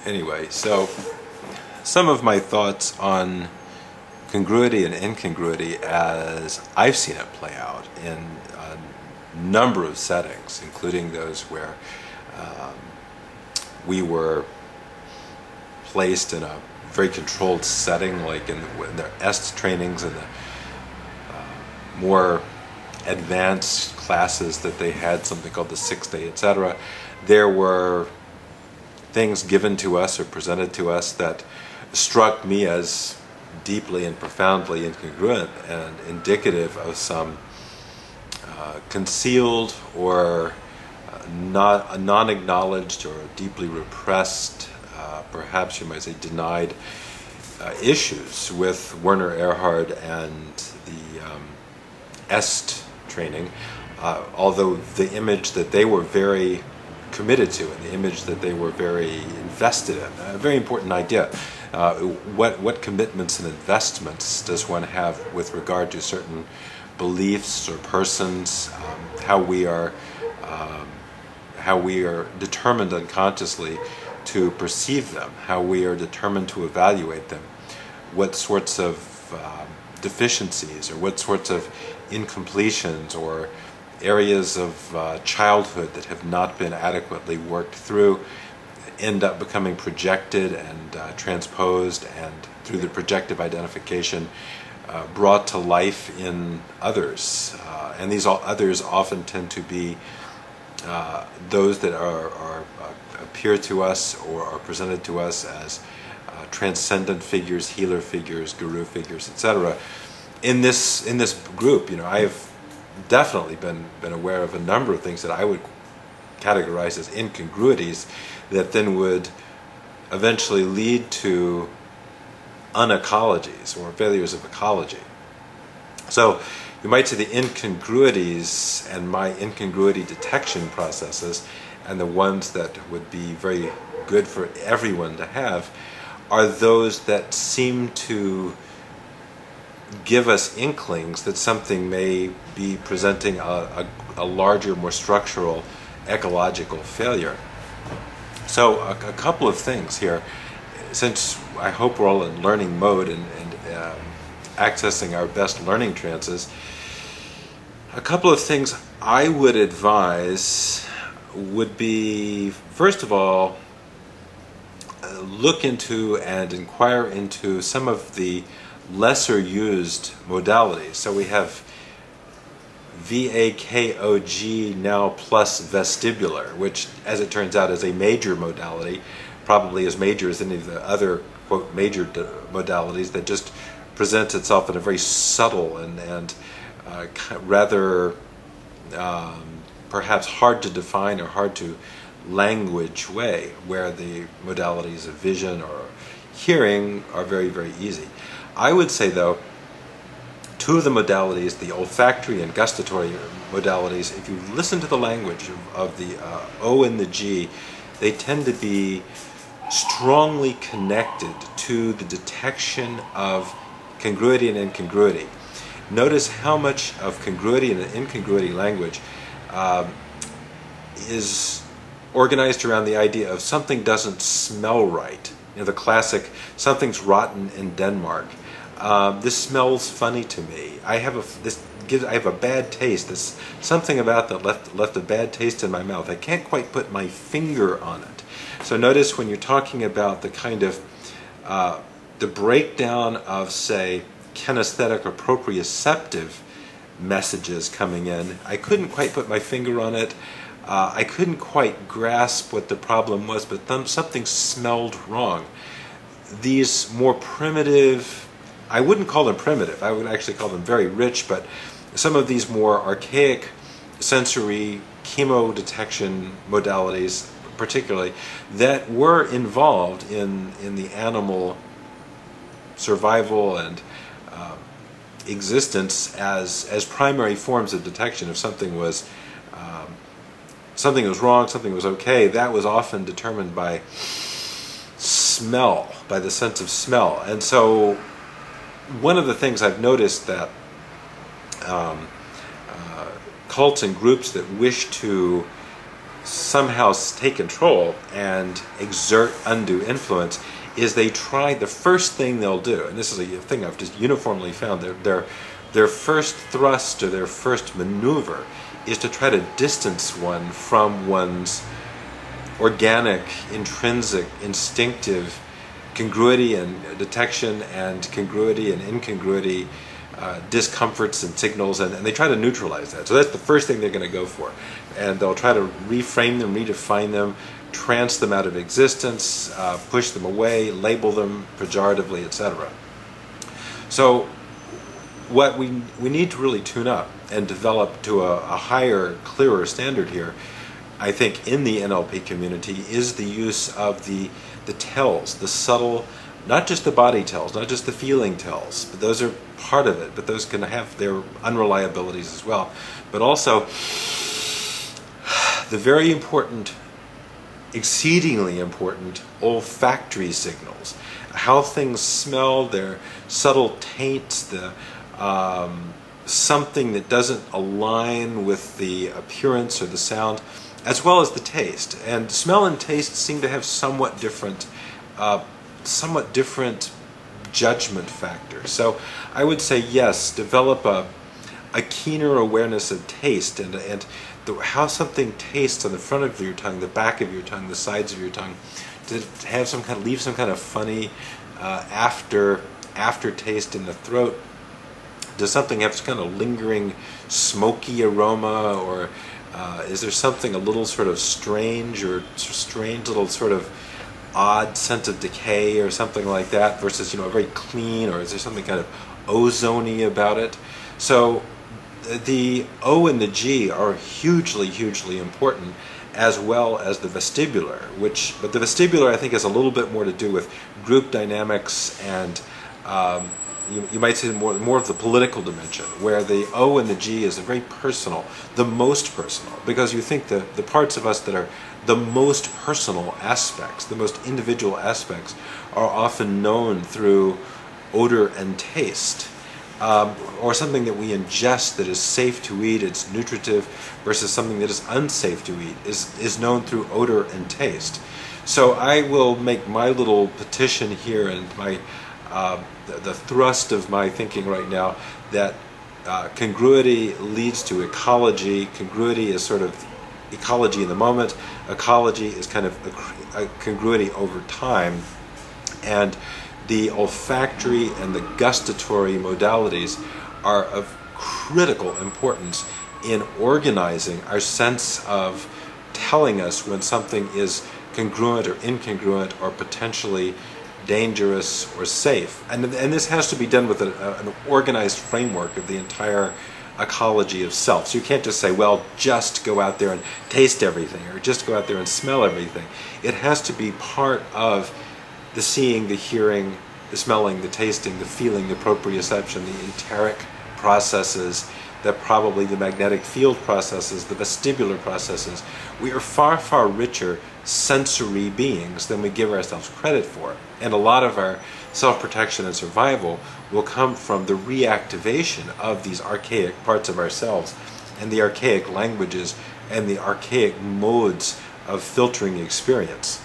Anyway, so some of my thoughts on congruity and incongruity as I've seen it play out in a number of settings, including those where we were placed in a very controlled setting, like in their EST trainings and the more advanced classes that they had, something called the 6th day, etc. There were things given to us or presented to us that struck me as deeply and profoundly incongruent and indicative of some concealed or non-acknowledged or deeply repressed, perhaps you might say denied, issues with Werner Erhard and the EST training, although the image that they were very committed to and the image that they were very invested in, a very important idea. What commitments and investments does one have with regard to certain beliefs or persons, how we are determined unconsciously to perceive them, how we are determined to evaluate them, what sorts of deficiencies or what sorts of incompletions or areas of childhood that have not been adequately worked through end up becoming projected and transposed, and through the projective identification brought to life in others. And these others often tend to be those that appear to us or are presented to us as transcendent figures, healer figures, guru figures, etc. In this group, I have definitely been aware of a number of things that I would categorize as incongruities that then would eventually lead to unecologies or failures of ecology. So you might say the incongruities and my incongruity detection processes, and the ones that would be very good for everyone to have, are those that seem to give us inklings that something may be presenting a larger, more structural ecological failure. So a couple of things here, since I hope we're all in learning mode and accessing our best learning trances, a couple of things I would advise would be, first of all, look into and inquire into some of the lesser used modalities. So we have VAKOG now plus vestibular, which, as it turns out, is a major modality, probably as major as any of the other, quote, major modalities, that just presents itself in a very subtle and rather perhaps hard to define or hard to language way, where the modalities of vision or hearing are very, very easy. I would say, though, two of the modalities, the olfactory and gustatory modalities, if you listen to the language of the O and the G, they tend to be strongly connected to the detection of congruity and incongruity. Notice how much of congruity and incongruity language is organized around the idea of something doesn't smell right. The classic, something's rotten in Denmark. This smells funny to me. I have a bad taste. There's something about that left a bad taste in my mouth. I can't quite put my finger on it. So notice when you're talking about the kind of the breakdown of, say, kinesthetic or proprioceptive messages coming in, I couldn't quite put my finger on it. I couldn't quite grasp what the problem was, but something smelled wrong. These more primitive, I wouldn't call them primitive, I would actually call them very rich, but some of these more archaic sensory chemo detection modalities, particularly, that were involved in the animal survival and existence as primary forms of detection. If something was wrong, something was okay, that was often determined by smell, by the sense of smell. And so one of the things I've noticed that cults and groups that wish to somehow take control and exert undue influence is they try, the first thing they'll do, and this is a thing I've just uniformly found, their first thrust or their first maneuver is to try to distance one from one's organic, intrinsic, instinctive congruity and detection and congruity and incongruity discomforts and signals, and they try to neutralize that. So that's the first thing they're going to go for. And they'll try to reframe them, redefine them, trance them out of existence, push them away, label them pejoratively, etc. So what we need to really tune up and develop to a higher, clearer standard here, I think, in the NLP community, is the use of the tells, the subtle, not just the body tells, not just the feeling tells, but those are part of it, but those can have their unreliabilities as well. But also the very important, exceedingly important olfactory signals, how things smell, their subtle taints, the something that doesn't align with the appearance or the sound, as well as the taste. And smell and taste seem to have somewhat different judgment factors. So I would say yes, develop a keener awareness of taste and how something tastes on the front of your tongue, the back of your tongue, the sides of your tongue, to have leave some kind of funny aftertaste in the throat. Does something have some kind of lingering smoky aroma, or is there something a little sort of strange, or strange little sort of odd scent of decay or something like that, versus a very clean, or is there something kind of ozony about it? So the O and the G are hugely, hugely important, as well as the vestibular, but the vestibular I think has a little bit more to do with group dynamics and you might say more of the political dimension, where the O and the G is very personal, the most personal, because you think the parts of us that are the most personal aspects, the most individual aspects, are often known through odor and taste, or something that we ingest that is safe to eat, it's nutritive, versus something that is unsafe to eat is known through odor and taste. So I will make my little petition here, and my the thrust of my thinking right now, that congruity leads to ecology. Congruity is sort of ecology in the moment. Ecology is kind of a congruity over time. And the olfactory and the gustatory modalities are of critical importance in organizing our sense of telling us when something is congruent or incongruent or potentially dangerous or safe. And this has to be done with an organized framework of the entire ecology of self. So you can't just say, well, just go out there and taste everything, or just go out there and smell everything. It has to be part of the seeing, the hearing, the smelling, the tasting, the feeling, the proprioception, the enteric processes, probably the magnetic field processes, the vestibular processes. We are far, far richer sensory beings than we give ourselves credit for. And a lot of our self-protection and survival will come from the reactivation of these archaic parts of ourselves, and the archaic languages and the archaic modes of filtering the experience.